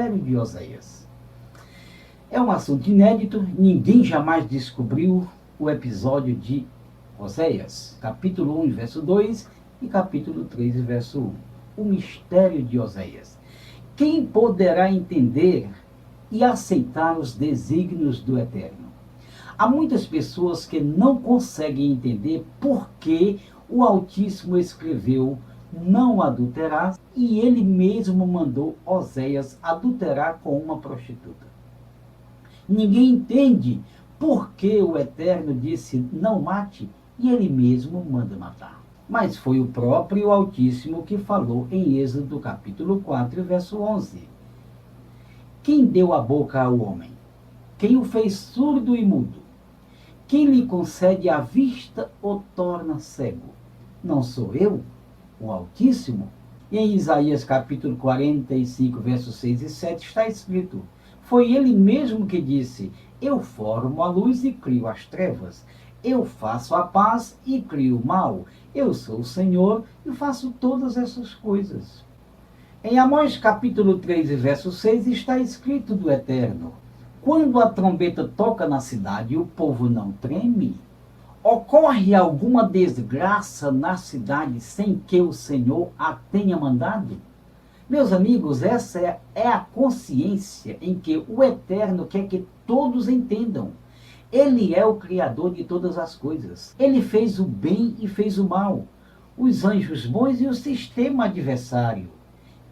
mistério de Oséias. É um assunto inédito, ninguém jamais descobriu o episódio de Oséias, capítulo 1, verso 2 e capítulo 3, verso 1. O mistério de Oséias. Quem poderá entender e aceitar os desígnios do Eterno? Há muitas pessoas que não conseguem entender por que o Altíssimo escreveu não adulterar e ele mesmo mandou Oséias adulterar com uma prostituta. Ninguém entende por que o Eterno disse não mate e ele mesmo manda matar. Mas foi o próprio Altíssimo que falou em Êxodo capítulo 4, verso 11. Quem deu a boca ao homem? Quem o fez surdo e mudo? Quem lhe concede a vista ou torna cego? Não sou eu, o Altíssimo? E em Isaías capítulo 45, versos 6 e 7 está escrito: foi ele mesmo que disse: eu formo a luz e crio as trevas. Eu faço a paz e crio o mal. Eu sou o Senhor e faço todas essas coisas. Em Amós capítulo 3, verso 6 está escrito do Eterno: quando a trombeta toca na cidade, o povo não treme? Ocorre alguma desgraça na cidade sem que o Senhor a tenha mandado? Meus amigos, essa é a consciência em que o Eterno quer que todos entendam. Ele é o Criador de todas as coisas. Ele fez o bem e fez o mal, os anjos bons e o sistema adversário.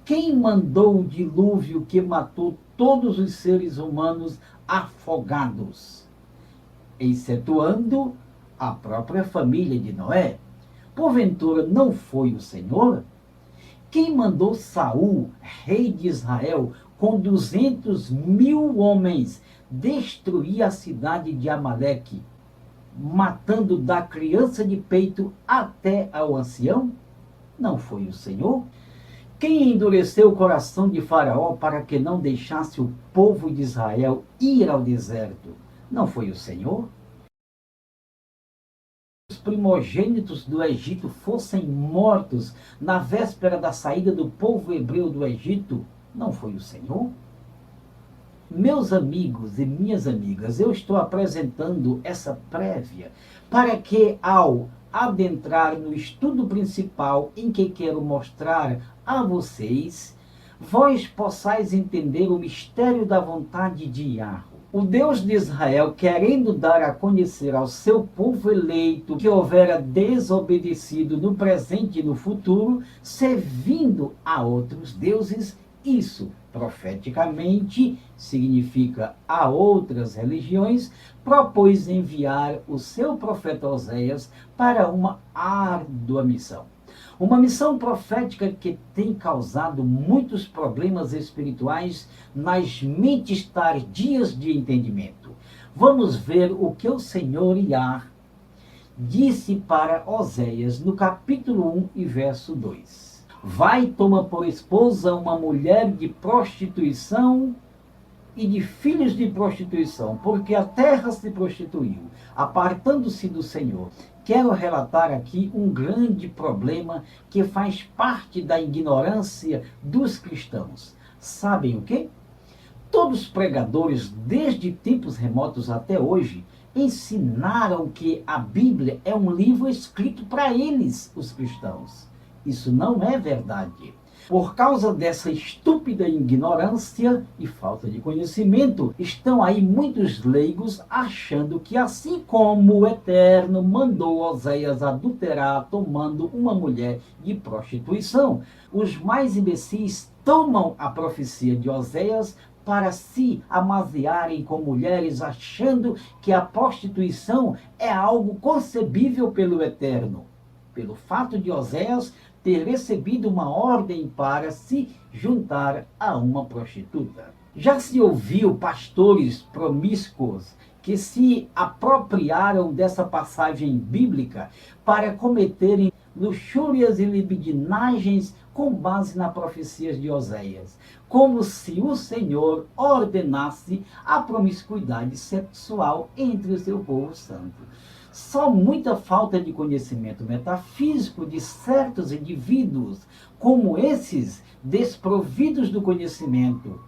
Quem mandou o dilúvio que matou todos os seres humanos afogados, excetuando a própria família de Noé? Porventura não foi o Senhor? Quem mandou Saul, rei de Israel, com 200.000 homens, destruir a cidade de Amaleque, matando da criança de peito até ao ancião? Não foi o Senhor? Quem endureceu o coração de Faraó para que não deixasse o povo de Israel ir ao deserto? Não foi o Senhor? Os primogênitos do Egito fossem mortos na véspera da saída do povo hebreu do Egito? Não foi o Senhor? Meus amigos e minhas amigas, eu estou apresentando essa prévia para que, ao adentrar no estudo principal em que quero mostrar a vocês, vós possais entender o mistério da vontade de Yahweh. O Deus de Israel, querendo dar a conhecer ao seu povo eleito que houvera desobedecido no presente e no futuro, servindo a outros deuses, isso profeticamente significa a outras religiões, propôs enviar o seu profeta Oséias para uma árdua missão. Uma missão profética que tem causado muitos problemas espirituais nas mentes tardias de entendimento. Vamos ver o que o Senhor Yah disse para Oséias no capítulo 1 e verso 2. Vai, toma por esposa uma mulher de prostituição e de filhos de prostituição, porque a terra se prostituiu, apartando-se do Senhor. Quero relatar aqui um grande problema que faz parte da ignorância dos cristãos. Sabem o quê? Todos os pregadores, desde tempos remotos até hoje, ensinaram que a Bíblia é um livro escrito para eles, os cristãos. Isso não é verdade. Por causa dessa estúpida ignorância e falta de conhecimento, estão aí muitos leigos achando que assim como o Eterno mandou Oséias adulterar tomando uma mulher de prostituição, os mais imbecis tomam a profecia de Oséias para se amaziarem com mulheres, achando que a prostituição é algo concebível pelo Eterno. Pelo fato de Oséias ter recebido uma ordem para se juntar a uma prostituta. Já se ouviu pastores promíscuos que se apropriaram dessa passagem bíblica para cometerem luxúrias e libidinagens com base nas profecias de Oséias, como se o Senhor ordenasse a promiscuidade sexual entre o seu povo santo. Só muita falta de conhecimento metafísico de certos indivíduos, como esses desprovidos do conhecimento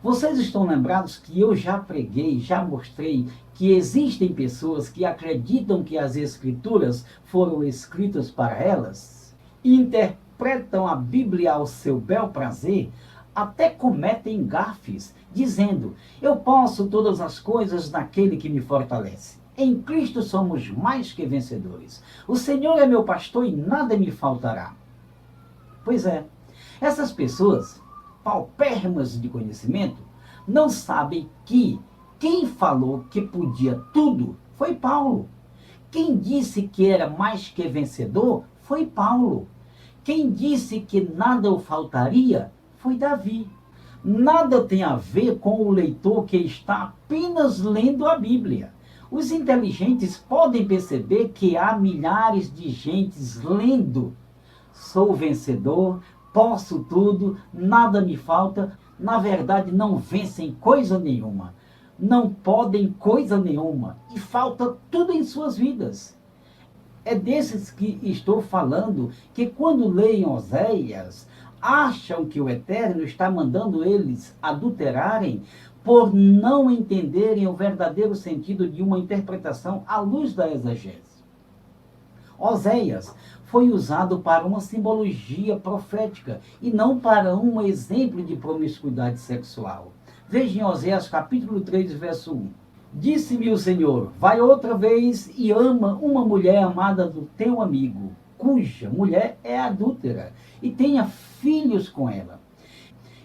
Vocês estão lembrados que eu já preguei, já mostrei que existem pessoas que acreditam que as Escrituras foram escritas para elas, interpretam a Bíblia ao seu bel prazer, até cometem gafes, dizendo: eu posso todas as coisas naquele que me fortalece. Em Cristo somos mais que vencedores. O Senhor é meu pastor e nada me faltará. Pois é, essas pessoas, paupérrimas de conhecimento, não sabem que quem falou que podia tudo foi Paulo. Quem disse que era mais que vencedor foi Paulo. Quem disse que nada o faltaria foi Davi. Nada tem a ver com o leitor que está apenas lendo a Bíblia. Os inteligentes podem perceber que há milhares de gentes lendo: sou vencedor, posso tudo, nada me falta. Na verdade, não vencem coisa nenhuma, não podem coisa nenhuma e falta tudo em suas vidas. É desses que estou falando, que quando leem Oséias, acham que o Eterno está mandando eles adulterarem por não entenderem o verdadeiro sentido de uma interpretação à luz da exegese. Oséias foi usado para uma simbologia profética e não para um exemplo de promiscuidade sexual. Veja em Oséias capítulo 3, verso 1. Disse-me o Senhor: vai outra vez e ama uma mulher amada do teu amigo, cuja mulher é adúltera, e tenha filhos com ela.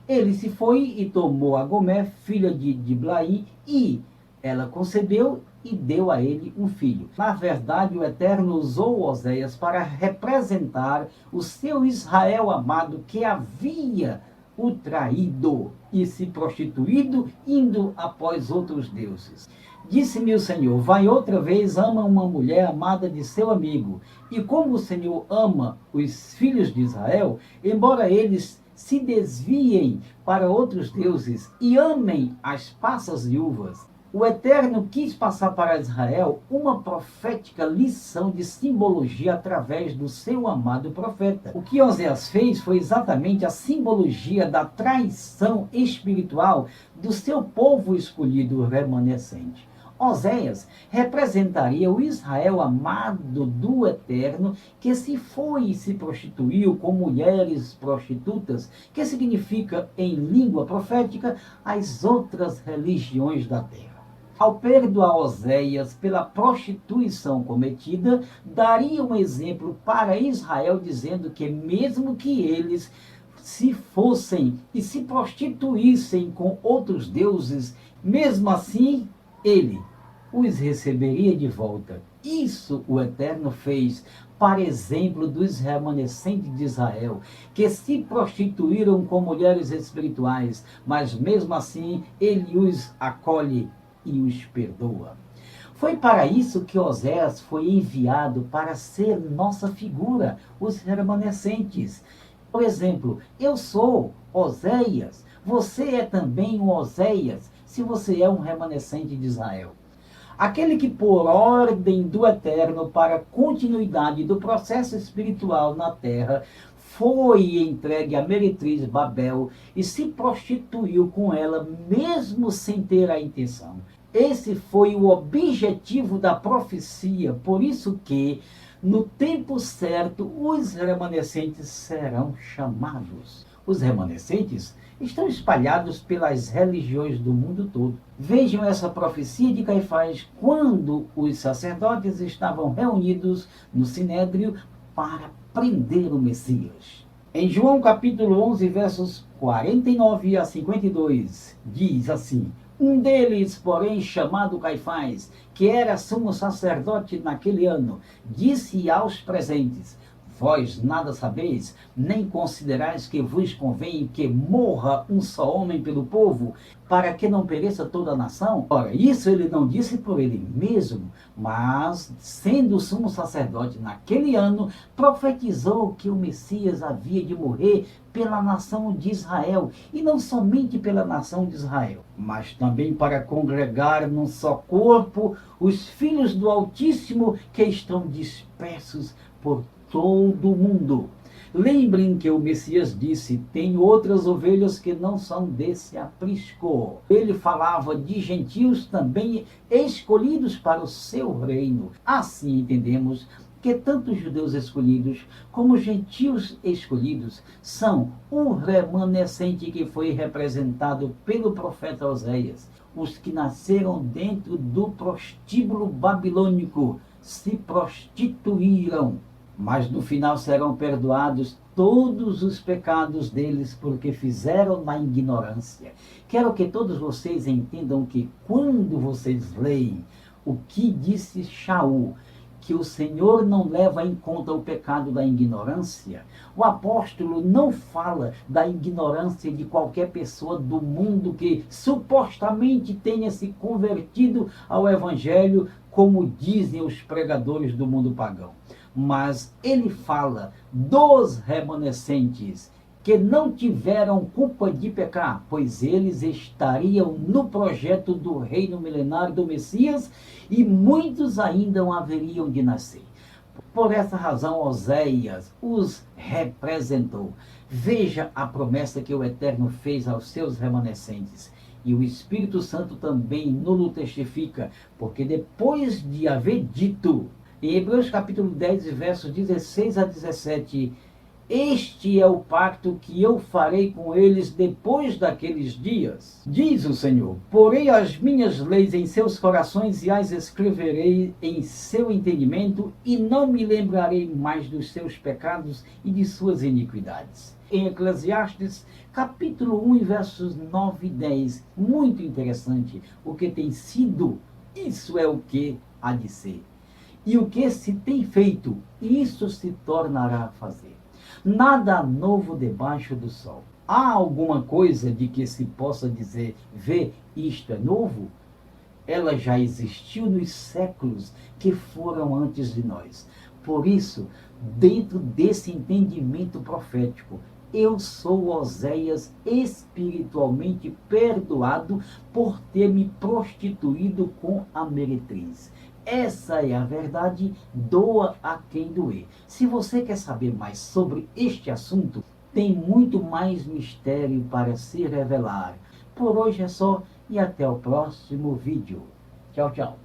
Ele se foi e tomou a Gomer, filha de Diblaim, e ela concebeu e deu a ele um filho. Na verdade, o Eterno usou Oséias para representar o seu Israel amado, que havia o traído e se prostituído, indo após outros deuses. Disse-me o Senhor: vai outra vez, ama uma mulher amada de seu amigo. E como o Senhor ama os filhos de Israel, embora eles se desviem para outros deuses e amem as passas de uvas, o Eterno quis passar para Israel uma profética lição de simbologia através do seu amado profeta. O que Oséias fez foi exatamente a simbologia da traição espiritual do seu povo escolhido remanescente. Oséias representaria o Israel amado do Eterno, que se foi e se prostituiu com mulheres prostitutas, que significa, em língua profética, as outras religiões da terra. Ao perdoar Oséias pela prostituição cometida, daria um exemplo para Israel, dizendo que mesmo que eles se fossem e se prostituíssem com outros deuses, mesmo assim ele os receberia de volta. Isso o Eterno fez para exemplo dos remanescentes de Israel, que se prostituíram com mulheres espirituais, mas mesmo assim ele os acolhe e os perdoa. Foi para isso que Oséias foi enviado, para ser nossa figura, os remanescentes. Por exemplo, eu sou Oséias, você é também um Oséias, se você é um remanescente de Israel. Aquele que, por ordem do Eterno, para a continuidade do processo espiritual na terra, foi entregue a meretriz Babel e se prostituiu com ela, mesmo sem ter a intenção. Esse foi o objetivo da profecia, por isso que, no tempo certo, os remanescentes serão chamados. Os remanescentes estão espalhados pelas religiões do mundo todo. Vejam essa profecia de Caifás, quando os sacerdotes estavam reunidos no Sinédrio para prender o Messias. Em João capítulo 11, versos 49 a 52, diz assim: um deles, porém, chamado Caifás, que era sumo sacerdote naquele ano, disse aos presentes: vós nada sabeis, nem considerais que vos convém que morra um só homem pelo povo, para que não pereça toda a nação? Ora, isso ele não disse por ele mesmo, mas, sendo sumo sacerdote naquele ano, profetizou que o Messias havia de morrer pela nação de Israel, e não somente pela nação de Israel, mas também para congregar num só corpo os filhos do Altíssimo que estão dispersos por todo o mundo. Lembrem que o Messias disse: tem outras ovelhas que não são desse aprisco. Ele falava de gentios também escolhidos para o seu reino. Assim entendemos que tanto os judeus escolhidos como os gentios escolhidos são o remanescente que foi representado pelo profeta Oséias. Os que nasceram dentro do prostíbulo babilônico se prostituíram, mas no final serão perdoados todos os pecados deles, porque fizeram na ignorância. Quero que todos vocês entendam que quando vocês leem o que disse Shaul, que o Senhor não leva em conta o pecado da ignorância, o apóstolo não fala da ignorância de qualquer pessoa do mundo que supostamente tenha se convertido ao Evangelho, como dizem os pregadores do mundo pagão. Mas ele fala dos remanescentes que não tiveram culpa de pecar, pois eles estariam no projeto do reino milenário do Messias e muitos ainda haveriam de nascer. Por essa razão, Oséias os representou. Veja a promessa que o Eterno fez aos seus remanescentes. E o Espírito Santo também nos testifica, porque depois de haver dito, em Hebreus capítulo 10, versos 16 a 17, este é o pacto que eu farei com eles depois daqueles dias, diz o Senhor. Porei as minhas leis em seus corações e as escreverei em seu entendimento, e não me lembrarei mais dos seus pecados e de suas iniquidades. Em Eclesiastes, capítulo 1, versos 9 e 10, muito interessante, o que tem sido, isso é o que há de ser. E o que se tem feito, isso se tornará a fazer. Nada novo debaixo do sol. Há alguma coisa de que se possa dizer, vê, isto é novo? Ela já existiu nos séculos que foram antes de nós. Por isso, dentro desse entendimento profético, eu sou Oséias espiritualmente perdoado por ter me prostituído com a meretriz. Essa é a verdade, doa a quem doer. Se você quer saber mais sobre este assunto, tem muito mais mistério para se revelar. Por hoje é só e até o próximo vídeo. Tchau, tchau.